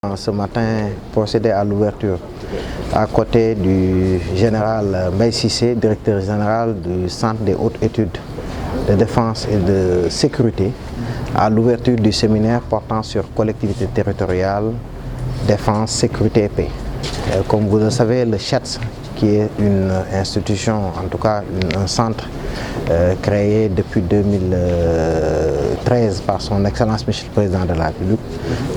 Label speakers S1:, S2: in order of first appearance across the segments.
S1: Ce matin, procédé à l'ouverture à côté du général Mbaye Cissé, directeur général du Centre des hautes études de défense et de sécurité, à l'ouverture du séminaire portant sur collectivité territoriale, défense, sécurité et paix. Comme vous le savez, le CHETS, qui est une institution, en tout cas un centre créé depuis 2013 par son Excellence Monsieur le Président de la République,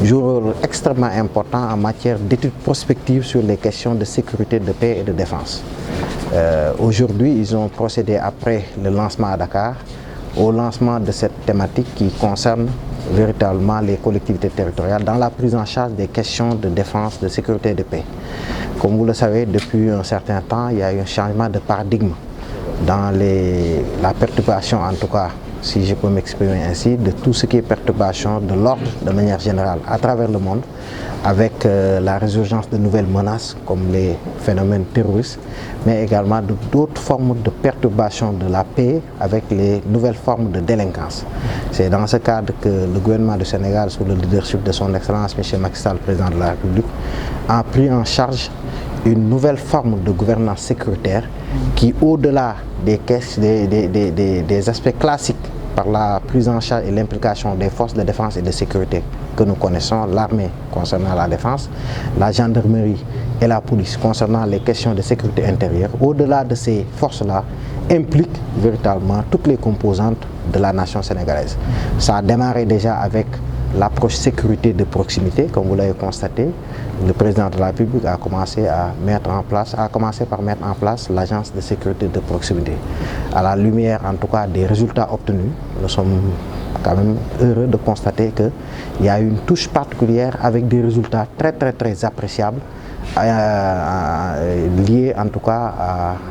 S1: joue un rôle extrêmement important en matière d'études prospectives sur les questions de sécurité, de paix et de défense. Aujourd'hui, ils ont procédé, après le lancement à Dakar, au lancement de cette thématique qui concerne véritablement les collectivités territoriales dans la prise en charge des questions de défense, de sécurité et de paix. Comme vous le savez, depuis un certain temps, il y a eu un changement de paradigme dans la perturbation, en tout cas, si je peux m'exprimer ainsi, de tout ce qui est perturbation de l'ordre de manière générale à travers le monde, avec la résurgence de nouvelles menaces comme les phénomènes terroristes, mais également d'autres formes de perturbation de la paix avec les nouvelles formes de délinquance. C'est dans ce cadre que le gouvernement du Sénégal, sous le leadership de son Excellence M. Macky Sall, président de la République, a pris en charge une nouvelle forme de gouvernance sécuritaire qui, au-delà des aspects classiques par la prise en charge et l'implication des forces de défense et de sécurité que nous connaissons, l'armée concernant la défense, la gendarmerie et la police concernant les questions de sécurité intérieure, au-delà de ces forces-là, implique véritablement toutes les composantes de la nation sénégalaise. Ça a démarré déjà avec l'approche sécurité de proximité, comme vous l'avez constaté. Le président de la République a commencé par mettre en place l'agence de sécurité de proximité. À la lumière, en tout cas, des résultats obtenus, nous sommes quand même heureux de constater qu'il y a une touche particulière avec des résultats très appréciables liés en tout cas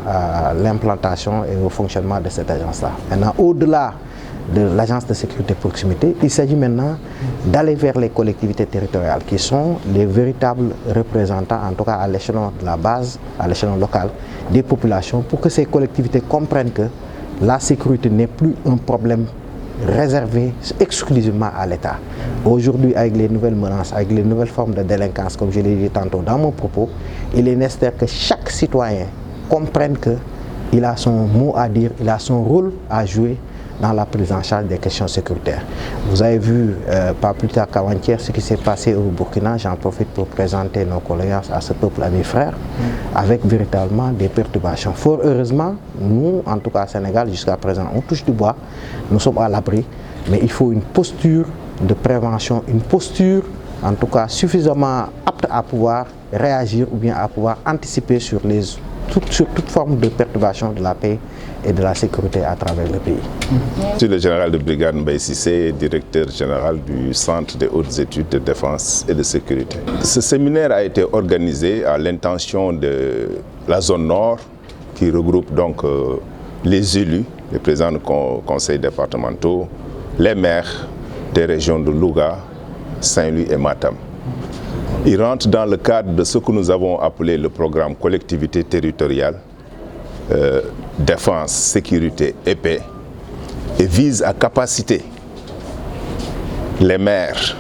S1: à l'implantation et au fonctionnement de cette agence-là. Maintenant, au-delà de l'agence de sécurité de proximité, il s'agit maintenant d'aller vers les collectivités territoriales qui sont les véritables représentants, en tout cas à l'échelon de la base, à l'échelon local, des populations, pour que ces collectivités comprennent que la sécurité n'est plus un problème réservé exclusivement à l'État. Aujourd'hui, avec les nouvelles menaces, avec les nouvelles formes de délinquance, comme je l'ai dit tantôt dans mon propos, il est nécessaire que chaque citoyen comprenne qu'il a son mot à dire, il a son rôle à jouer dans la prise en charge des questions sécuritaires. Vous avez vu, pas plus tard qu'avant-hier, ce qui s'est passé au Burkina. J'en profite pour présenter nos condoléances à ce peuple, à mes frères, avec véritablement des perturbations. Fort heureusement, nous, en tout cas au Sénégal, jusqu'à présent, on touche du bois, nous sommes à l'abri, mais il faut une posture de prévention, une posture, en tout cas, suffisamment apte à pouvoir réagir ou bien à pouvoir anticiper sur toute forme de perturbation de la paix et de la sécurité à travers le pays.
S2: Je suis le général de brigade Mbaye Cissé, directeur général du Centre des hautes études de défense et de sécurité. Ce séminaire a été organisé à l'intention de la zone nord qui regroupe donc les élus, les présidents de conseils départementaux, les maires des régions de Louga, Saint-Louis et Matam. Il rentre dans le cadre de ce que nous avons appelé le programme collectivité territoriale, défense, sécurité et paix, et vise à capaciter les maires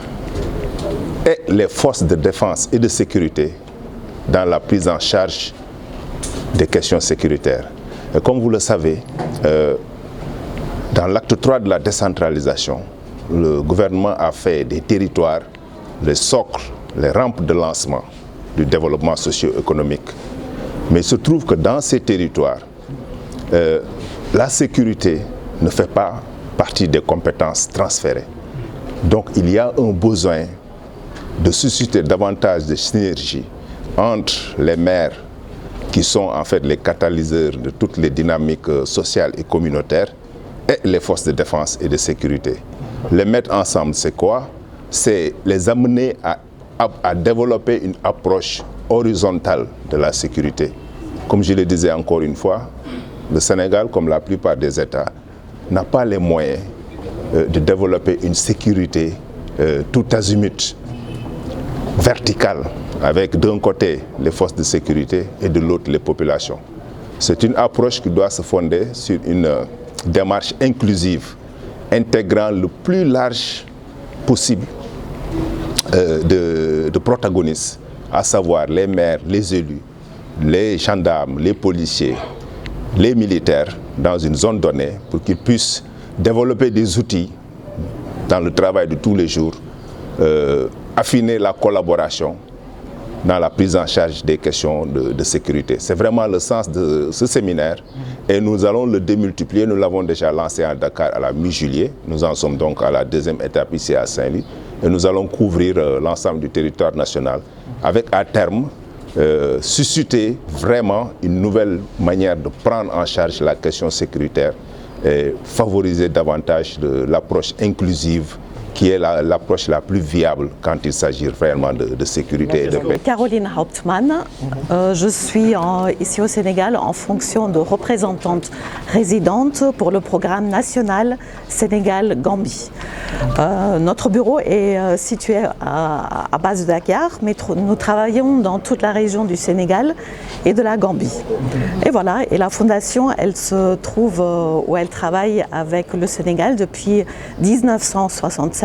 S2: et les forces de défense et de sécurité dans la prise en charge des questions sécuritaires. Et comme vous le savez, dans l'acte 3 de la décentralisation, le gouvernement a fait des territoires les socles, les rampes de lancement du développement socio-économique. Mais il se trouve que dans ces territoires, la sécurité ne fait pas partie des compétences transférées. Donc il y a un besoin de susciter davantage de synergie entre les maires qui sont en fait les catalyseurs de toutes les dynamiques sociales et communautaires et les forces de défense et de sécurité. Les mettre ensemble, c'est quoi? C'est les amener à développer une approche horizontale de la sécurité. Comme je le disais encore une fois, le Sénégal, comme la plupart des États, n'a pas les moyens de développer une sécurité tout azimut, verticale, avec d'un côté les forces de sécurité et de l'autre les populations. C'est une approche qui doit se fonder sur une démarche inclusive, intégrant le plus large possible de protagonistes, à savoir les maires, les élus, les gendarmes, les policiers, les militaires, dans une zone donnée, pour qu'ils puissent développer des outils dans le travail de tous les jours, affiner la collaboration dans la prise en charge des questions de sécurité. C'est vraiment le sens de ce séminaire et nous allons le démultiplier. Nous l'avons déjà lancé à Dakar à la mi-juillet. Nous en sommes donc à la deuxième étape ici à Saint-Louis et nous allons couvrir l'ensemble du territoire national avec à terme susciter vraiment une nouvelle manière de prendre en charge la question sécuritaire et favoriser davantage l'approche inclusive qui est l'approche la plus viable quand il s'agit réellement de sécurité et de paix.
S3: Caroline Hauptmann, je suis ici au Sénégal en fonction de représentante résidente pour le programme national Sénégal-Gambie. Notre bureau est situé à base de Dakar, mais nous travaillons dans toute la région du Sénégal et de la Gambie. Et voilà, et la fondation, elle se trouve où elle travaille avec le Sénégal depuis 1976.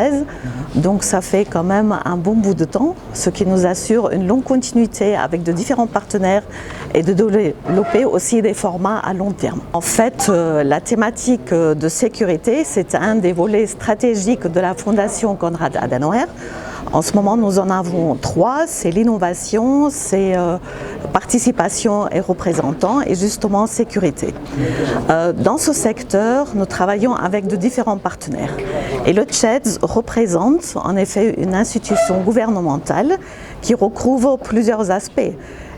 S3: Donc ça fait quand même un bon bout de temps, ce qui nous assure une longue continuité avec de différents partenaires et de développer aussi des formats à long terme. En fait, la thématique de sécurité, c'est un des volets stratégiques de la Fondation Konrad Adenauer. En ce moment, nous en avons 3, c'est l'innovation, c'est participation et représentant et justement sécurité. Dans ce secteur, nous travaillons avec de différents partenaires. Et le CHEDS représente en effet une institution gouvernementale qui recouvre plusieurs aspects.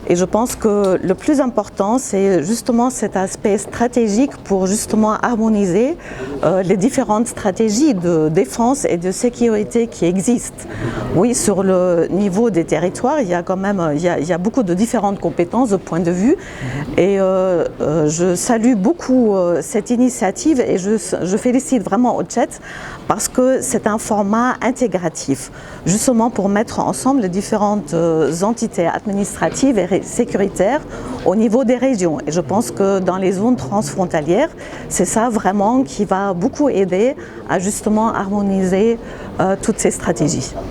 S3: Et je pense que le plus important, c'est justement cet aspect stratégique pour justement harmoniser les différentes stratégies de défense et de sécurité qui existent. Oui, sur le niveau des territoires, il y a quand même il y a beaucoup de différentes compétences de point de vue. Et je salue beaucoup cette initiative et je félicite vraiment au CHEDS parce que c'est un format intégratif, justement pour mettre ensemble les différentes entités administratives et sécuritaires au niveau des régions. Et je pense que dans les zones transfrontalières, c'est ça vraiment qui va beaucoup aider à justement harmoniser toutes ces stratégies.